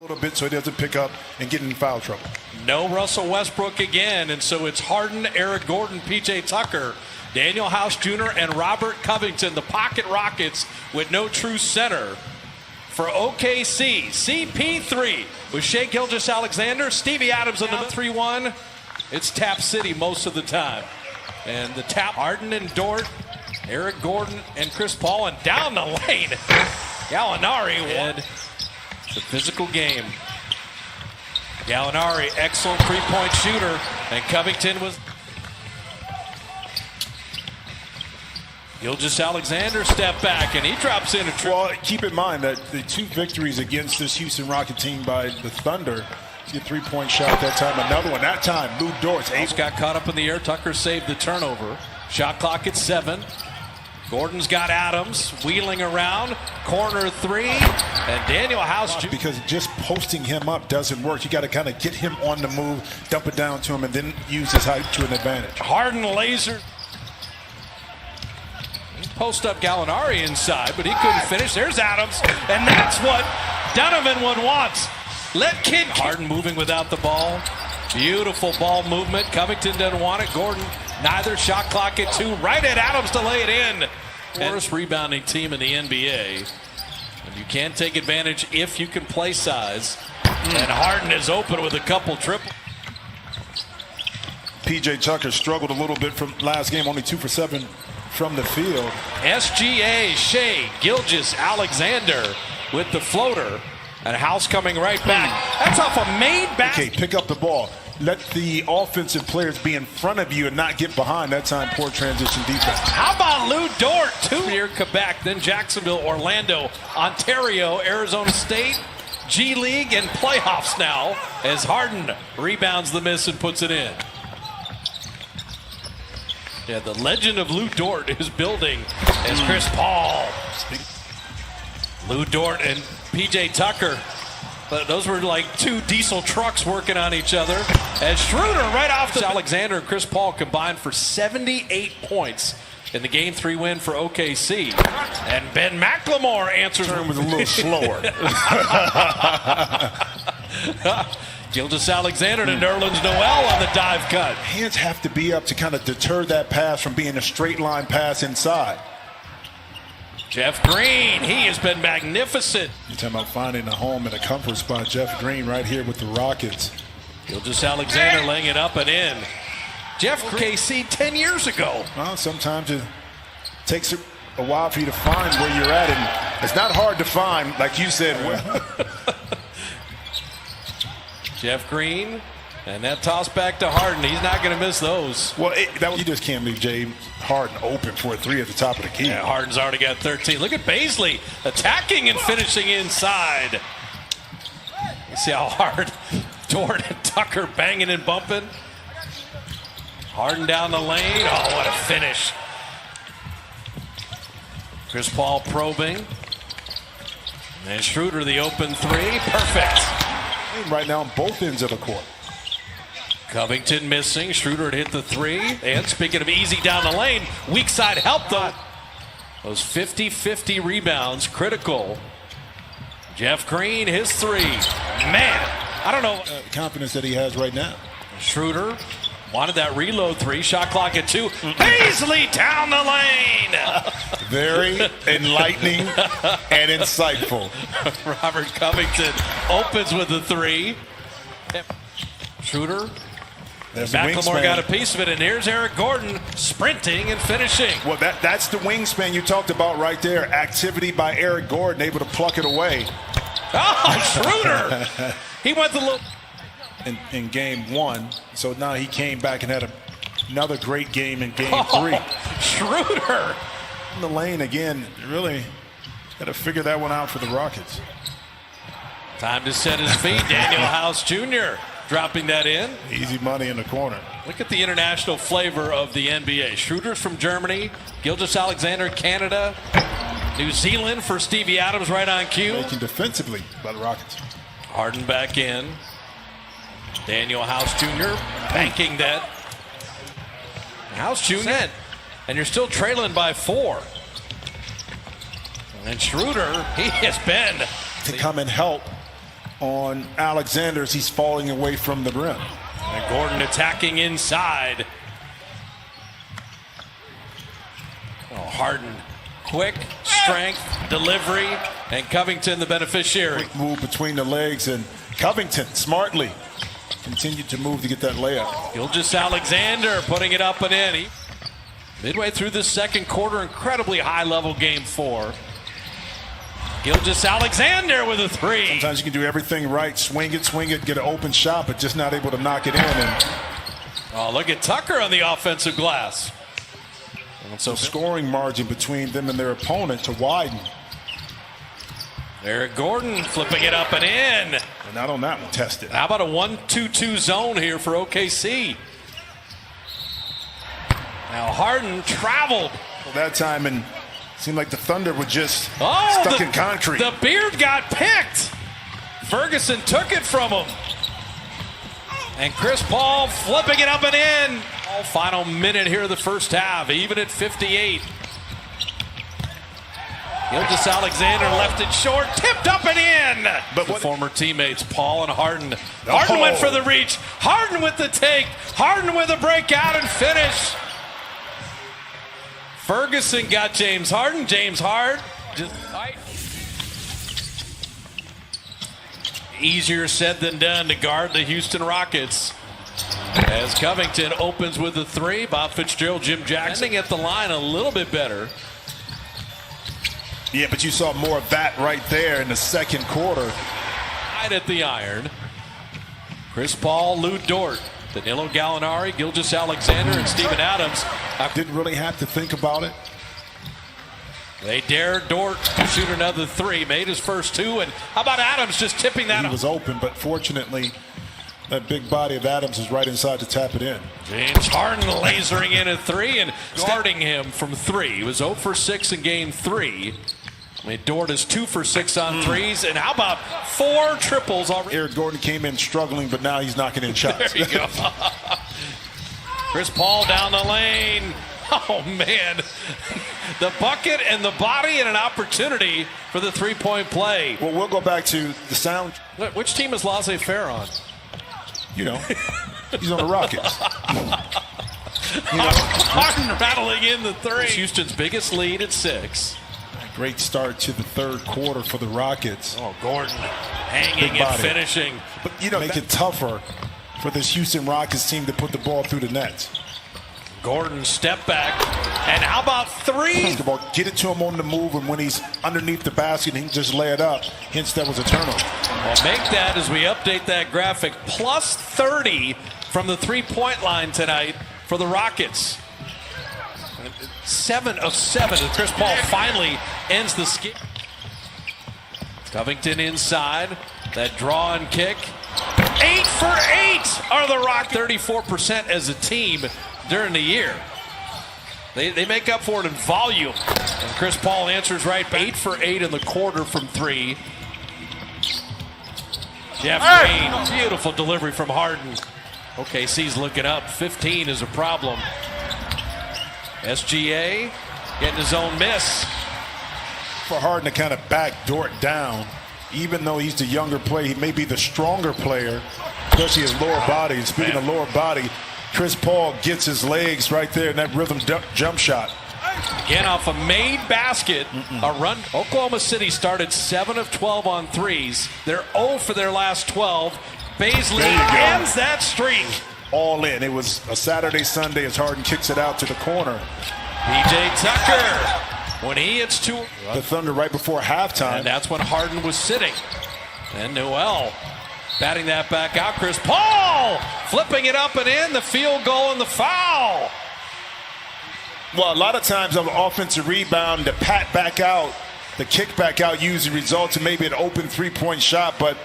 A little bit so he doesn't pick up and get in foul trouble. No Russell Westbrook again, and so it's Harden, Eric Gordon, P.J. Tucker, Daniel House Jr., and Robert Covington, the pocket Rockets with no true center. For OKC, CP3 with Shai Gilgeous-Alexander, Stevie Adams in the 3-1. It's Tap City most of the time. And the tap, Harden and Dort, Eric Gordon and Chris Paul, and down the lane, Gallinari won. It's a physical game. Gallinari, excellent three-point shooter, and Covington was. Gilgeous-Alexander step back, and he drops in a triple. Well, keep in mind that the two victories against this Houston Rocket team by the Thunder, he had a three-point shot that time. Another one, that time, Lou Dort. He's got caught up in the air. Tucker saved the turnover. Shot clock at 7. Gordon's got Adams wheeling around, corner three, and Daniel House. Because just posting him up doesn't work. You got to kind of get him on the move, dump it down to him, and then use his height to an advantage. Harden laser. Post up Gallinari inside, but he couldn't finish. There's Adams, and that's what Donovan would want. Let Kid Harden moving without the ball. Beautiful ball movement. Covington doesn't want it. Gordon, neither. Shot clock at 2. Right at Adams to lay it in. Worst rebounding team in the NBA. And you can't take advantage if you can play size. And Harden is open with a couple triple. P.J. Tucker struggled a little bit from last game, only 2 for 7 from the field. SGA, Shai Gilgeous-Alexander with the floater. And House coming right back. That's off a made back. Okay, pick up the ball. Let the offensive players be in front of you and not get behind. That time, poor transition defense. How about Lou Dort? 2 near Quebec, then Jacksonville, Orlando, Ontario, Arizona State, G League, and playoffs now as Harden rebounds the miss and puts it in. Yeah, the legend of Lou Dort is building as Chris Paul. Lou Dort and P.J. Tucker. But those were like 2 diesel trucks working on each other. As Schroeder right off the Alexander and Chris Paul combined for 78 points in the Game 3 win for OKC. And Ben McLemore answers. Turn was a little slower. Gilgeous-Alexander to Nerlens Noel on the dive cut. Hands have to be up to kind of deter that pass from being a straight line pass inside. Jeff Green, he has been magnificent. You're talking about finding a home and a comfort spot. Jeff Green right here with the Rockets. Gilgeous-Alexander laying it up and in. Jeff KC 10 years ago. Well, sometimes it takes a while for you to find where you're at, and it's not hard to find, like you said. Jeff Green, and that toss back to Harden. He's not going to miss those. Well, you just can't leave James Harden open for a 3 at the top of the key. Yeah, Harden's already got 13. Look at Baisley attacking and finishing inside. You see how hard Dort and Tucker banging and bumping. Harden down the lane. Oh, what a finish. Chris Paul probing. And Schroeder the open 3. Perfect. Right now on both ends of the court. Covington missing. Schroeder had hit the 3. And speaking of easy down the lane, weak side help though. Those 50-50 rebounds, critical. Jeff Green, his 3. Man, I don't know. Confidence that he has right now. Schroeder wanted that reload 3. Shot clock at 2. Baisley down the lane. Very enlightening and insightful. Robert Covington opens with the 3. Schroeder. McLemore got a piece of it, and here's Eric Gordon sprinting and finishing. Well, that's the wingspan you talked about right there. Activity by Eric Gordon, able to pluck it away. Oh, Schroeder! He went the little. In game 1, so now he came back and had another great game in game 3. Schroeder! In the lane again, really got to figure that one out for the Rockets. Time to set his feet. Daniel House Jr. dropping that in. Easy money in the corner. Look at the international flavor of the NBA. Schroeder's from Germany, Gilgeous-Alexander, Canada, New Zealand for Stevie Adams right on cue. Making defensively by the Rockets. Harden back in. Daniel House Jr. banking that. House Jr. And you're still trailing by 4. And Schroeder, he has been to come and help on Alexander as he's falling away from the rim. And Gordon attacking inside. Oh, Harden, quick, strength, delivery, and Covington the beneficiary. Quick move between the legs, and Covington smartly continued to move to get that layup. Gilgeous-Alexander putting it up and in. Midway through this second quarter, incredibly high-level game 4. Gilgeous-Alexander with a 3. Sometimes you can do everything right, swing it, get an open shot, but just not able to knock it in. And oh, look at Tucker on the offensive glass. And so scoring margin between them and their opponent to widen. Eric Gordon flipping it up and in. And not on that one, tested. How about a 1-2-2 zone here for OKC? Now Harden traveled. Well, that time, and seemed like the Thunder were just stuck in concrete. The beard got picked. Ferguson took it from him. And Chris Paul flipping it up and in. Oh, final minute here of the first half, even at 58. Gilgeous-Alexander left it short, tipped up and in. But the former teammates, Paul and Harden. Harden went for the reach. Harden with the take. Harden with a breakout and finish. Ferguson got James Harden. James Harden just easier said than done to guard the Houston Rockets. As Covington opens with a 3, Bob Fitzgerald, Jim Jackson at the line a little bit better. Yeah, but you saw more of that right there in the second quarter. Right at the iron. Chris Paul, Lou Dort, Danilo Gallinari, Gilgeous-Alexander, and Steven Adams. Didn't really have to think about it. They dared Dort to shoot another 3, made his first 2, and how about Adams just tipping that? He was open, but fortunately, that big body of Adams is right inside to tap it in. James Harden lasering in a 3 and starting him from 3. He was 0 for 6 in game 3. I mean, Dort is 2 for 6 on threes, and how about 4 triples already? Eric Gordon came in struggling, but now he's knocking in shots. There you go. Chris Paul down the lane. Oh, man. The bucket and the body and an opportunity for the three-point play. Well, we'll go back to the sound. Which team is Laissez-Faire on? You know, he's on the Rockets. Harden rattling in the 3. Houston's biggest lead at 6. Great start to the third quarter for the Rockets. Oh, Gordon hanging and finishing. But, you know, make it tougher for this Houston Rockets team to put the ball through the net. Gordon step back. And how about 3? Basketball, get it to him on the move, and when he's underneath the basket, he can just lay it up. Hence, that was a turnover. Well, make that as we update that graphic. Plus 30 from the three-point line tonight for the Rockets. 7 of 7 as Chris Paul finally ends the skip. Covington inside. That draw and kick. 8 for 8 are the Rockets. 34% as a team during the year. They make up for it in volume. And Chris Paul answers right back. 8 for 8 in the quarter from 3. Jeff Green, beautiful delivery from Harden. OKC's looking up. 15 is a problem. SGA getting his own miss. For Harden to kind of back Dort down, even though he's the younger player, he may be the stronger player, especially his lower body. And speaking of lower body, Chris Paul gets his legs right there in that rhythm jump shot. Again, off a made basket, a run. Oklahoma City started 7 of 12 on threes. They're 0 for their last 12. Baisley ends that streak. All in. It was a Saturday, Sunday as Harden kicks it out to the corner. PJ Tucker, when he hits 2. The Thunder right before halftime. And that's when Harden was sitting. And Noel batting that back out. Chris Paul flipping it up and in. The field goal and the foul. Well, a lot of times on the offensive rebound, the pat back out, the kick back out usually results in maybe an open three-point shot, but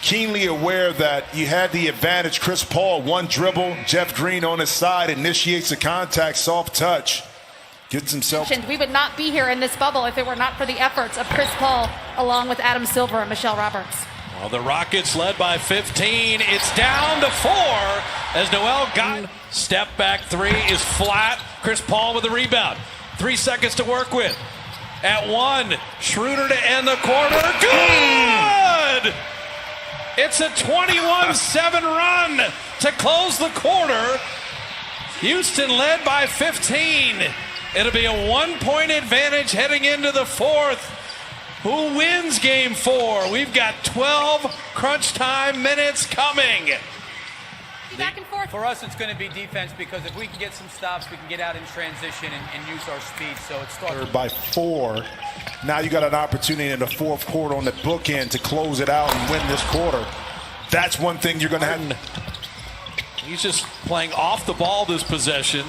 keenly aware that you had the advantage. Chris Paul, one dribble, Jeff Green on his side, initiates the contact, soft touch, gets himself. We would not be here in this bubble if it were not for the efforts of Chris Paul, along with Adam Silver and Michelle Roberts. Well, the Rockets led by 15. It's down to 4 as Noel got step back 3 is flat. Chris Paul with the rebound. 3 seconds to work with. At 1, Schroeder to end the quarter. Good! good. It's a 21-7 run to close the quarter. Houston led by 15. It'll be a 1-point advantage heading into the fourth. Who wins game 4? We've got 12 crunch time minutes coming. Back and forth. For us, it's going to be defense, because if we can get some stops, we can get out in transition and use our speed. So it starts by 4. Now you got an opportunity in the fourth quarter on the bookend to close it out and win this quarter. That's one thing you're going to have. He's just playing off the ball this possession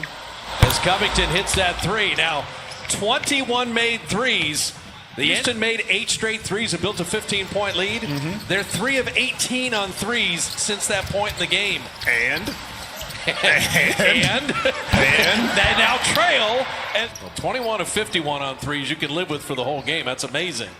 as Covington hits that 3. Now, 21 made threes. The Houston made 8 straight threes and built a 15-point lead. They're 3 of 18 on threes since that point in the game. And they now trail. And 21 of 51 on threes you can live with for the whole game. That's amazing.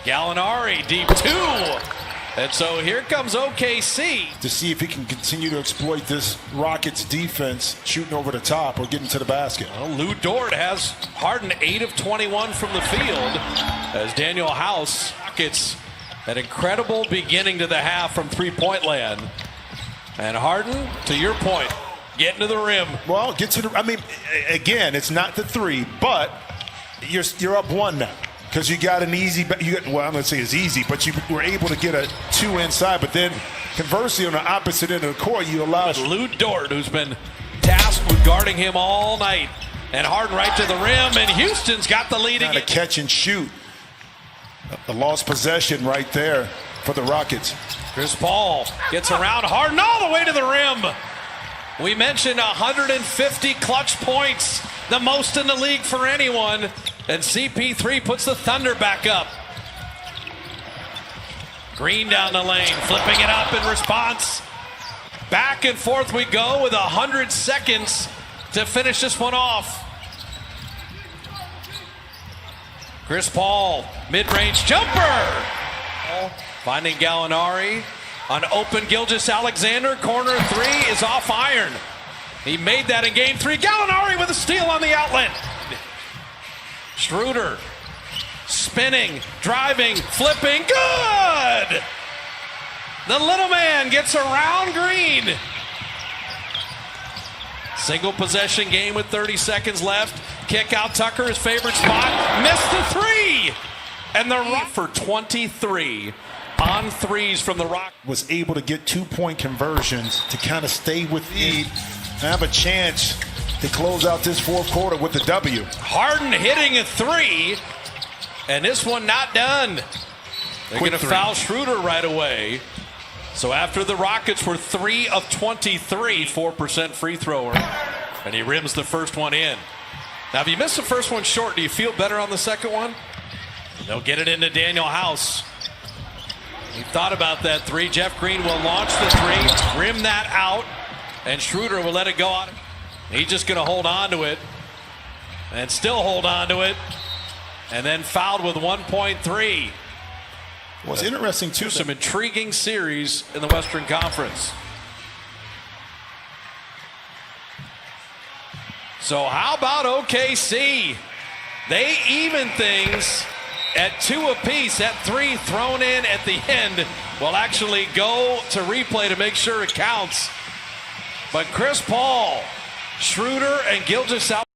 Gallinari, deep 2. And so here comes OKC. To see if he can continue to exploit this Rockets defense, shooting over the top or getting to the basket. Well, Lou Dort has Harden 8 of 21 from the field as Daniel House. Rockets, an incredible beginning to the half from three-point land. And Harden, to your point, getting to the rim. Well, get to the, I mean, again, it's not the 3, but you're up 1 now. Because you got an easy, well, I'm going to say it's easy, but you were able to get a 2 inside. But then, conversely, on the opposite end of the court, you allow Lou Dort, who's been tasked with guarding him all night, and Harden right to the rim, and Houston's got the lead again. To catch and shoot. A lost possession right there for the Rockets. Chris Paul gets around Harden all the way to the rim. We mentioned 150 clutch points, the most in the league for anyone. And CP3 puts the Thunder back up. Green down the lane, flipping it up in response. Back and forth we go with 100 seconds to finish this one off. Chris Paul, mid-range jumper. Finding Gallinari on open Gilgeous-Alexander. Corner 3 is off iron. He made that in game 3. Gallinari with a steal on the outlet. Schroeder spinning, driving, flipping, good! The little man gets around Green. Single possession game with 30 seconds left. Kick out Tucker, his favorite spot. Missed the 3! And the Rock for 23 on threes from the Rock. Was able to get 2-point conversions to kind of stay with the have a chance to close out this fourth quarter with the W. Harden hitting a 3, and this one not done. They're going to foul Schroeder right away. So after the Rockets were 3 of 23, 4% free thrower, and he rims the first one in. Now, if you missed the first one short, do you feel better on the second one? They'll get it into Daniel House. He thought about that 3. Jeff Green will launch the 3, rim that out, and Schroeder will let it go out. He's just going to hold on to it and still hold on to it, and then fouled with 1.3. What's interesting, too, some intriguing series in the Western Conference. So how about OKC? They even things at 2 apiece. That 3 thrown in at the end will actually go to replay to make sure it counts. But Chris Paul, Schroeder, and Gilgeous